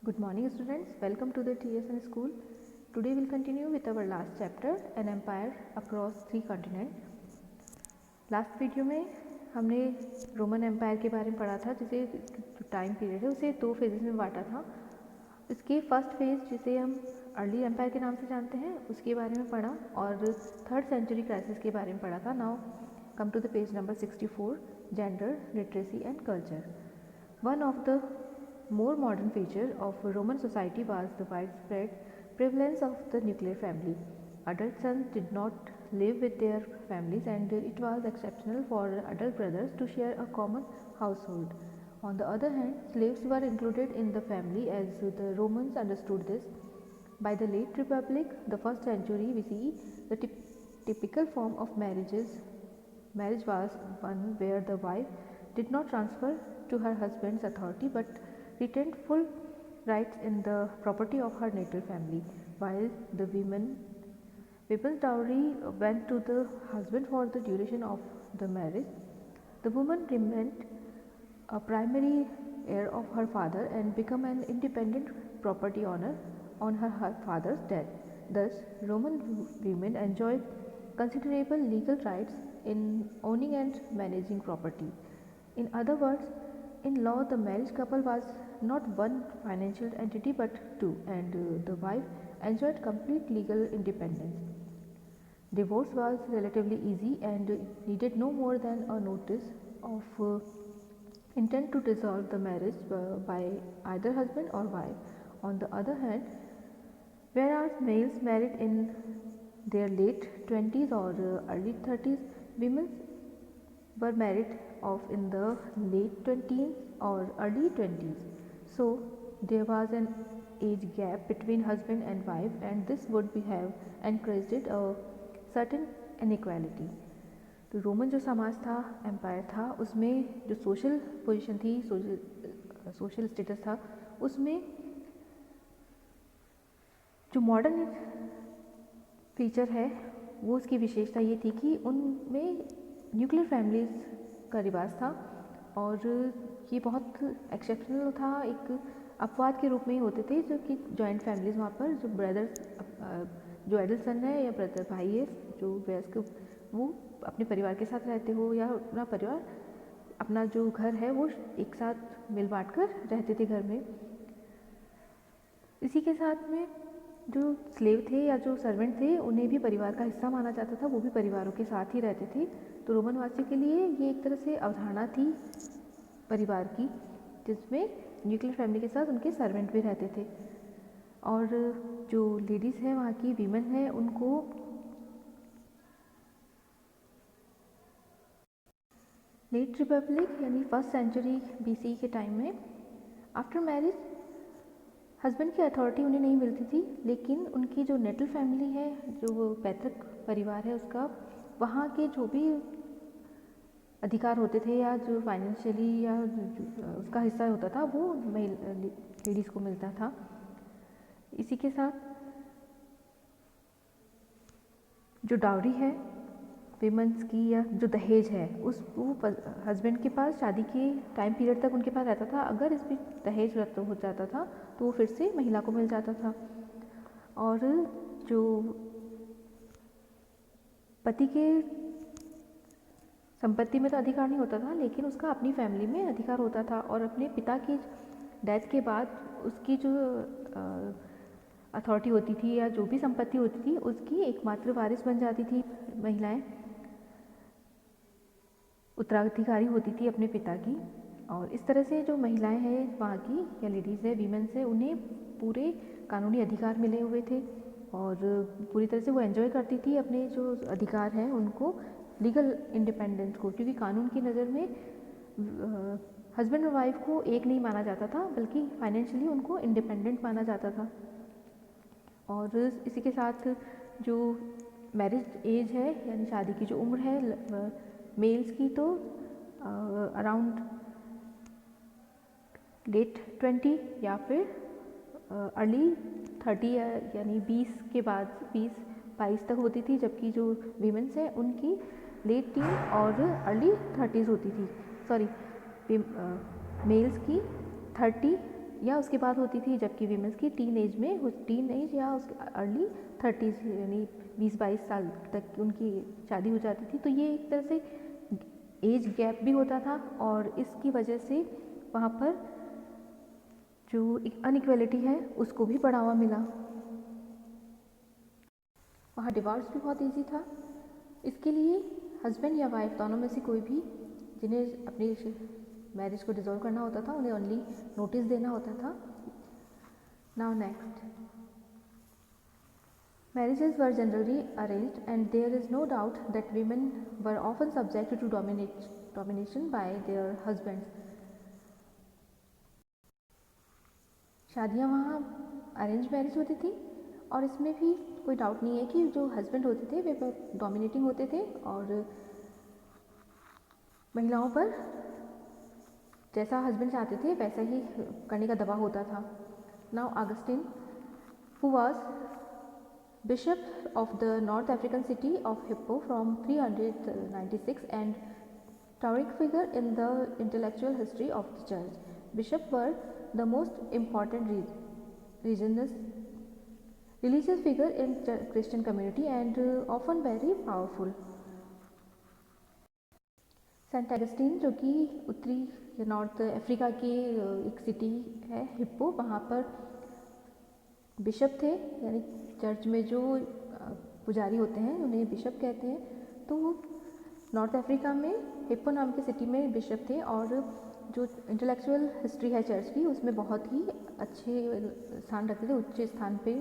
Good morning students, welcome to the TSN school. Today we'll continue with our last chapter, an empire across 3 continents. Last video में हमने Roman empire के बारे में पढ़ा था, जिसे जो टाइम पीरियड है उसे 2 फेजेस में बांटा था। इसके फर्स्ट फेज जिसे हम अर्ली एम्पायर के नाम से जानते हैं उसके बारे में पढ़ा और 3rd सेंचुरी क्राइसिस के बारे में पढ़ा था। Now come to the page number 64, gender, literacy and culture. One of the more modern feature of Roman society was the widespread prevalence of the nuclear family. Adult sons did not live with their families, and it was exceptional for adult brothers to share a common household. On the other hand, slaves were included in the family as the Romans understood this. By the late Republic, the 1st century BCE, the typical form of marriage was one where the wife did not transfer to her husband's authority but retained full rights in the property of her natal family, while the women's dowry went to the husband for the duration of the marriage. The woman remained a primary heir of her father and became an independent property owner on her father's death. Thus, Roman women enjoyed considerable legal rights in owning and managing property. In other words, in law, the marriage couple was not one financial entity but two, and the wife enjoyed complete legal independence. Divorce was relatively easy and needed no more than a notice of intent to dissolve the marriage by either husband or wife. On the other hand, whereas males married in their late 20s or early 30s, women were married off in the late 20s or early 20s. So there was an age gap between husband and wife, and this would have encouraged a certain inequality. तो Roman जो समाज था, empire था, उसमें जो social position थी, social status था, उसमें जो मॉडर्न फीचर है वो उसकी विशेषता ये थी कि उनमें न्यूक्लियर फैमिलीज़ का रिवाज था और ये बहुत एक्सेप्शनल था। एक अपवाद के रूप में ही होते थे जो कि जॉइंट फैमिलीज़, वहाँ पर जो ब्रदर्स, जो एडल्ट सन है या ब्रदर भाई है जो वयस्क, वो अपने परिवार के साथ रहते हो या अपना परिवार, अपना जो घर है वो एक साथ मिल बांट कर रहते थे घर में। इसी के साथ में जो स्लेव थे या जो सर्वेंट थे उन्हें भी परिवार का हिस्सा माना जाता था, वो भी परिवारों के साथ ही रहते थे। तो रोमन वासियों के लिए ये एक तरह से अवधारणा थी परिवार की, जिसमें न्यूक्लियर फैमिली के साथ उनके सर्वेंट भी रहते थे। और जो लेडीज़ हैं, वहाँ की वीमेन है, उनको लेट रिपब्लिक यानी 1st सेंचुरी BC के टाइम में आफ्टर मैरिज हस्बैंड की अथॉरिटी उन्हें नहीं मिलती थी, लेकिन उनकी जो नेटल फैमिली है, जो वो पैतृक परिवार है उसका, वहाँ के जो भी अधिकार होते थे या जो फाइनेंशियली या उसका हिस्सा होता था वो लेडीज़ को मिलता था। इसी के साथ जो डाउरी है विमेंस की या जो दहेज है, वो हस्बैंड के पास शादी के टाइम पीरियड तक उनके पास रहता था। अगर इस बीच दहेज रद्द हो जाता था तो वो फिर से महिला को मिल जाता था। और जो पति के संपत्ति में तो अधिकार नहीं होता था, लेकिन उसका अपनी फैमिली में अधिकार होता था और अपने पिता की डेथ के बाद उसकी जो अथॉरिटी होती थी या जो भी संपत्ति होती थी उसकी एकमात्र वारिस बन जाती थी महिलाएं, उत्तराधिकारी होती थी अपने पिता की। और इस तरह से जो महिलाएं हैं वहाँ की या लेडीज़ है, वीमेंस है, उन्हें पूरे कानूनी अधिकार मिले हुए थे और पूरी तरह से वो एंजॉय करती थी अपने जो अधिकार हैं उनको, लीगल इंडिपेंडेंस को, क्योंकि कानून की नज़र में हस्बैंड और वाइफ को एक नहीं माना जाता था बल्कि फाइनेंशियली उनको इंडिपेंडेंट माना जाता था। और इसी के साथ जो मैरिज एज है यानी शादी की जो उम्र है मेल्स की, तो अराउंड लेट 20 या फिर अर्ली 30 यानी 20 के बाद 20-22 तक होती थी, जबकि जो वीमेंस है उनकी लेट टीन और अर्ली 30s होती थी। सॉरी, मेल्स की 30 या उसके बाद होती थी, जबकि वीमेंस की टीन एज में, टीन एज या उसके अर्ली 30s यानी 20-22 साल तक उनकी शादी हो जाती थी। तो ये एक तरह से एज गैप भी होता था और इसकी वजह से वहाँ पर जो अनइक्वलिटी है उसको भी बढ़ावा मिला। वहाँ डिवोर्स भी बहुत ईजी था। इसके लिए हस्बैंड या वाइफ दोनों में से कोई भी जिन्हें अपनी मैरिज को डिसॉल्व करना होता था, उन्हें ओनली नोटिस देना होता था। Now next, marriages were generally arranged and there is no doubt that women were often subjected to domination by their husbands. शादियाँ वहाँ अरेंज मैरिज होती थी और इसमें भी कोई डाउट नहीं है कि जो हस्बैंड होते थे वे डोमिनेटिंग होते थे और महिलाओं पर जैसा हस्बैंड चाहते थे वैसा ही करने का दबाव होता था। Now Augustine, who was Bishop of the North African city of Hippo from 396 and towering figure in the intellectual history of the church. Bishops were the most important religious figure in Christian community and often very powerful. Saint Augustine जो कि उत्तरी या north Africa की एक city है hippo, वहाँ पर bishop थे, यानी चर्च में जो पुजारी होते हैं उन्हें बिशप कहते हैं। तो नॉर्थ अफ्रीका में हिप्पो नाम की सिटी में बिशप थे और जो इंटेलेक्चुअल हिस्ट्री है चर्च की उसमें बहुत ही अच्छे स्थान रखते थे, उच्च स्थान पे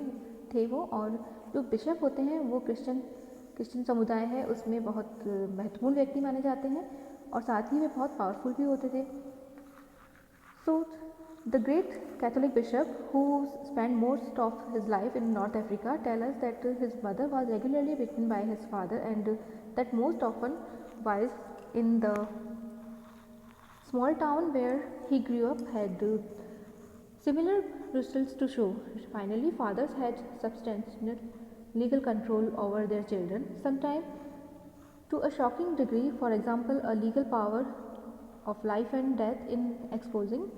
थे वो। और जो बिशप होते हैं वो क्रिश्चियन समुदाय है उसमें बहुत महत्वपूर्ण व्यक्ति माने जाते हैं और साथ ही वे बहुत पावरफुल भी होते थे। सो The great Catholic bishop who spent most of his life in North Africa tell us that his mother was regularly beaten by his father and that most often wives in the small town where he grew up had similar results to show. Finally, fathers had substantial legal control over their children, sometimes to a shocking degree. For example, a legal power of life and death in exposing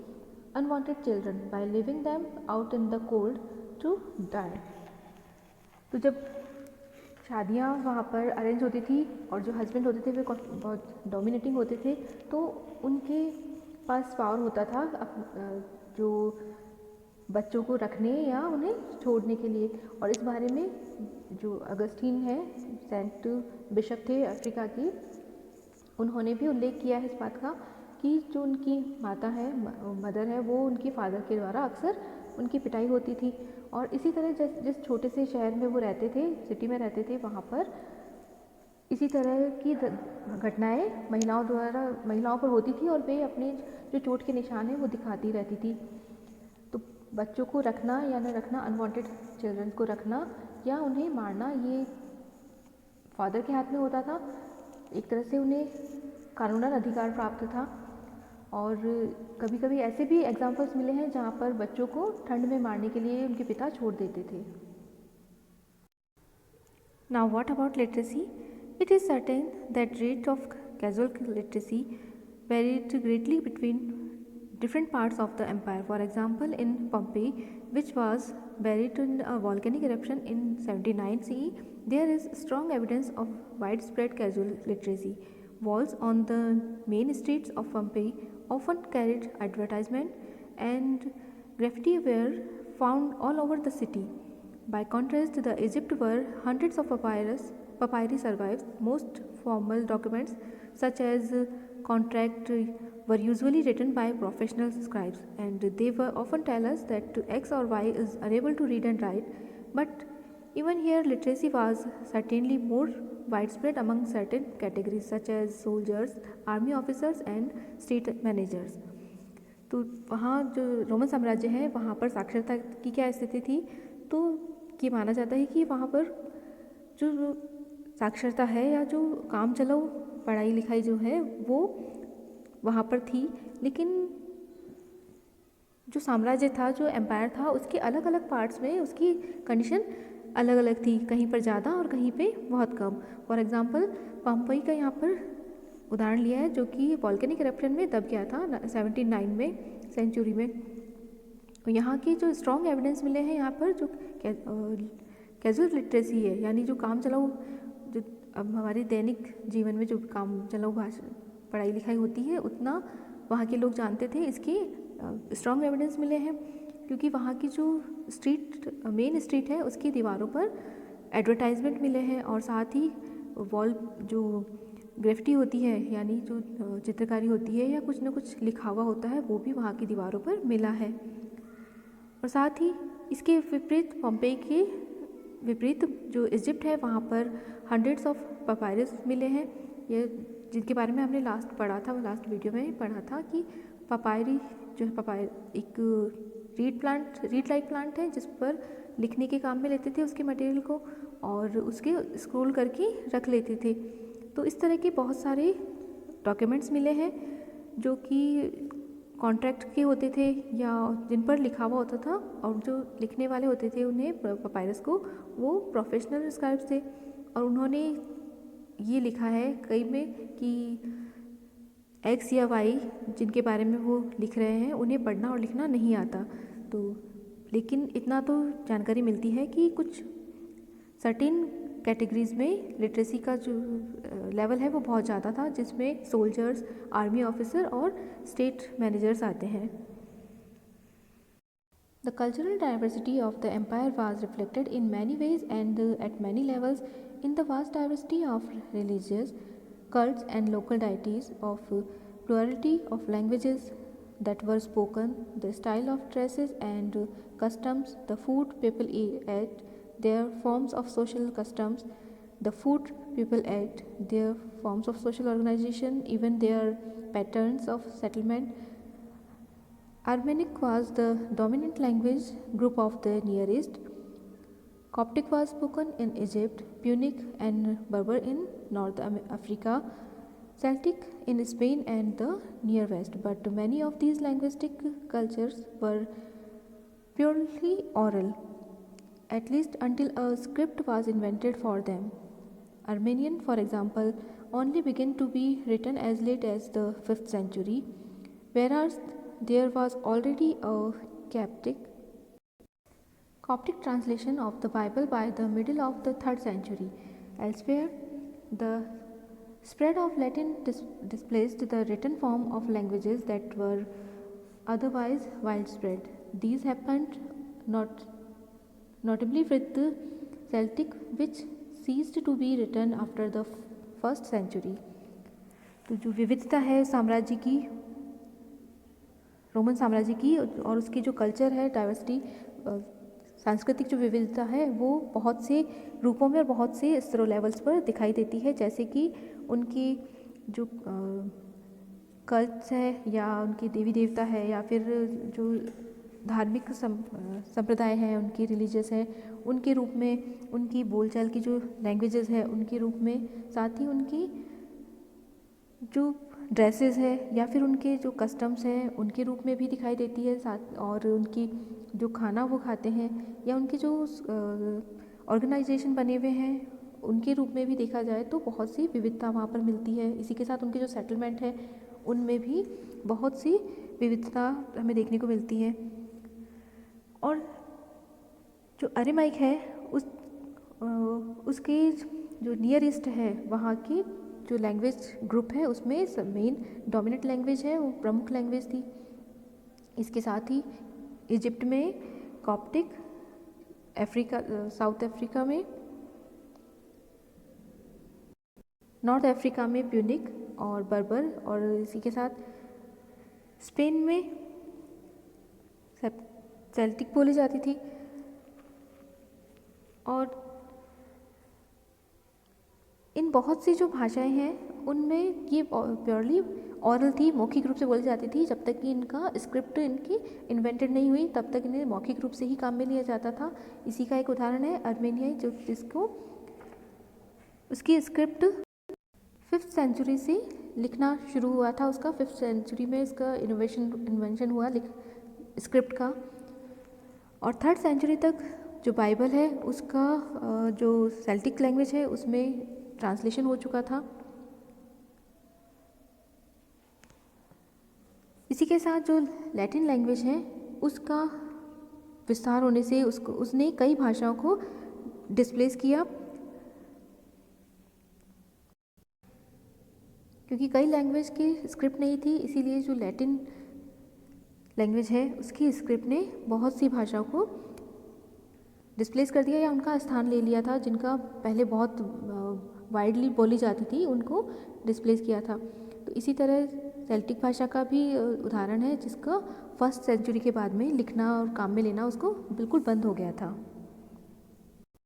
unwanted children by leaving them out in the cold to die. तो जब शादियाँ वहाँ पर arrange होती थी और जो husband होते थे वे बहुत डोमिनेटिंग होते थे, तो उनके पास पावर होता था जो बच्चों को रखने या उन्हें छोड़ने के लिए। और इस बारे में जो अगस्टीन है, सेंट बिशप थे अफ्रीका की, उन्होंने भी उल्लेख किया है इस बात का कि जो उनकी माता है, मदर है, वो उनके फादर के द्वारा अक्सर उनकी पिटाई होती थी। और इसी तरह जिस छोटे से शहर में वो रहते थे, सिटी में रहते थे, वहाँ पर इसी तरह की घटनाएं महिलाओं पर होती थी और वे अपने जो चोट के निशान हैं वो दिखाती रहती थी। तो बच्चों को रखना या न रखना, अनवांटेड चिल्ड्रन को रखना या उन्हें मारना, ये फादर के हाथ में होता था। एक तरह से उन्हें कानूनन अधिकार प्राप्त था। और कभी कभी ऐसे भी एग्जाम्पल्स मिले हैं जहाँ पर बच्चों को ठंड में मारने के लिए उनके पिता छोड़ देते थे। Now what about literacy? It is certain that rate of casual literacy varied greatly between different parts of the empire. For example, in Pompeii, which was buried in a volcanic eruption in 79 CE, there is strong evidence of widespread casual literacy. Walls on the main streets of Pompeii often carried advertisement and graffiti were found all over the city. By contrast, the Egypt where hundreds of papyri survive. Most formal documents such as contract were usually written by professional scribes, and they were often tell us that X or Y is unable to read and write. But even here, literacy was certainly more widespread among certain categories such as soldiers, army officers and state managers. तो वहाँ जो Roman साम्राज्य है वहाँ पर साक्षरता की क्या स्थिति थी? तो ये माना जाता है कि वहाँ पर जो साक्षरता है या जो काम चलाऊ पढ़ाई लिखाई जो है वो वहाँ पर थी, लेकिन जो साम्राज्य था, जो एम्पायर था, उसके अलग अलग पार्ट्स में उसकी कंडीशन अलग अलग थी, कहीं पर ज़्यादा और कहीं पे बहुत कम। फॉर एग्जांपल पंपई का यहाँ पर उदाहरण लिया है जो कि वॉल्केनिक इरप्शन में दब गया था 79 में सेंचुरी में। यहाँ के जो स्ट्रॉन्ग एविडेंस मिले हैं यहाँ पर जो कैजुअल लिटरेसी है, यानी जो काम चलाऊ, जो अब हमारे दैनिक जीवन में जो काम चलाऊ भाषा पढ़ाई लिखाई होती है उतना वहाँ के लोग जानते थे, इसके स्ट्रॉन्ग एविडेंस मिले हैं। क्योंकि वहाँ की जो मेन स्ट्रीट है उसकी दीवारों पर एडवर्टाइजमेंट मिले हैं, और साथ ही वॉल जो ग्रेफिटी होती है, यानी जो चित्रकारी होती है या कुछ ना कुछ लिखा हुआ होता है, वो भी वहाँ की दीवारों पर मिला है। और साथ ही इसके विपरीत पोम्पेई के विपरीत जो इजिप्ट है वहाँ पर हंड्रेड्स ऑफ पपायरस मिले हैं, ये जिनके बारे में हमने लास्ट वीडियो में पढ़ा था कि पपायरी जो है एक रीड लाइक प्लांट है जिस पर लिखने के काम में लेते थे उसके मटेरियल को, और उसके स्क्रोल करके रख लेते थे। तो इस तरह के बहुत सारे डॉक्यूमेंट्स मिले हैं जो कि कॉन्ट्रैक्ट के होते थे या जिन पर लिखा हुआ होता था, और जो लिखने वाले होते थे उन्हें पपायरस को, वो प्रोफेशनल स्क्राइब्स थे, और उन्होंने ये लिखा है कई में कि एक्स या वाई जिनके बारे में वो लिख रहे हैं उन्हें पढ़ना और लिखना नहीं आता। तो लेकिन इतना तो जानकारी मिलती है कि कुछ सर्टेन कैटेगरीज में लिटरेसी का जो लेवल है वो बहुत ज़्यादा था, जिसमें सोल्जर्स, आर्मी ऑफिसर और स्टेट मैनेजर्स आते हैं। The cultural diversity of the empire was reflected in many ways and at many levels in the vast diversity of religious cults and local deities, of plurality of languages that were spoken, the style of dresses and customs, the food people ate, their forms of social customs, the food people ate, their forms of social organization, even their patterns of settlement. Armenic was the dominant language group of the Near East. Coptic was spoken in Egypt, Punic and Berber in North Africa, Celtic in Spain and the Near West. But many of these linguistic cultures were purely oral, at least until a script was invented for them. Armenian, for example, only began to be written as late as the 5th century, whereas there was already a Coptic translation of the Bible by the middle of the 3rd century. Elsewhere, the spread of Latin displaced the written form of languages that were otherwise widespread. These happened notably with the Celtic, which ceased to be written after the 1st century. तो जो विविधता है साम्राज्य की, Roman साम्राज्य की, और उसकी जो कल्चर है, डाइवर्सिटी, सांस्कृतिक जो विविधता है, वो बहुत से रूपों में और बहुत से स्तरों लेवल्स पर दिखाई देती है, जैसे कि उनकी जो कल्ट्स है या उनकी देवी देवता है या फिर जो धार्मिक संप्रदाय हैं, उनकी रिलीजियस है, उनके रूप में, उनकी बोलचाल की जो लैंग्वेजेस है उनके रूप में, साथ ही उनकी जो ड्रेसेस है या फिर उनके जो कस्टम्स हैं उनके रूप में भी दिखाई देती है, साथ और उनकी जो खाना वो खाते हैं या उनके जो ऑर्गेनाइजेशन बने हुए हैं उनके रूप में भी देखा जाए तो बहुत सी विविधता वहाँ पर मिलती है। इसी के साथ उनके जो सेटलमेंट है उनमें भी बहुत सी विविधता हमें देखने को मिलती है। और जो अरेमाइक है उसके जो नियर ईस्ट है वहाँ की जो लैंग्वेज ग्रुप है उसमें मेन डोमिनेंट लैंग्वेज है, वो प्रमुख लैंग्वेज थी। इसके साथ ही इजिप्ट में कॉप्टिक, साउथ अफ्रीका में, नॉर्थ अफ्रीका में प्यूनिक और बर्बर, और इसी के साथ स्पेन में सेल्टिक बोली जाती थी। और इन बहुत सी जो भाषाएं हैं उनमें ये प्योरली ऑरल थी, मौखिक रूप से बोली जाती थी। जब तक कि इनका स्क्रिप्ट इनकी इन्वेंटेड नहीं हुई तब तक इन्हें मौखिक रूप से ही काम में लिया जाता था। इसी का एक उदाहरण है अर्मेनियाई, जो जिसको उसकी स्क्रिप्ट 5th सेंचुरी से लिखना शुरू हुआ था, उसका 5th सेंचुरी में इसका इन्वेंशन हुआ स्क्रिप्ट का। और 3rd सेंचुरी तक जो बाइबल है उसका जो सेल्टिक लैंग्वेज है उसमें ट्रांसलेशन हो चुका था। इसी के साथ जो लैटिन लैंग्वेज है उसका विस्तार होने से उसने कई भाषाओं को डिस्प्लेस किया, क्योंकि कई लैंग्वेज की स्क्रिप्ट नहीं थी, इसीलिए जो लैटिन लैंग्वेज है उसकी स्क्रिप्ट ने बहुत सी भाषाओं को डिस्प्लेस कर दिया या उनका स्थान ले लिया था, जिनका पहले बहुत वाइडली बोली जाती थी उनको डिस्प्लेस किया था। तो इसी तरह सेल्टिक भाषा का भी उदाहरण है जिसका 1st सेंचुरी के बाद में लिखना और काम में लेना उसको बिल्कुल बंद हो गया था।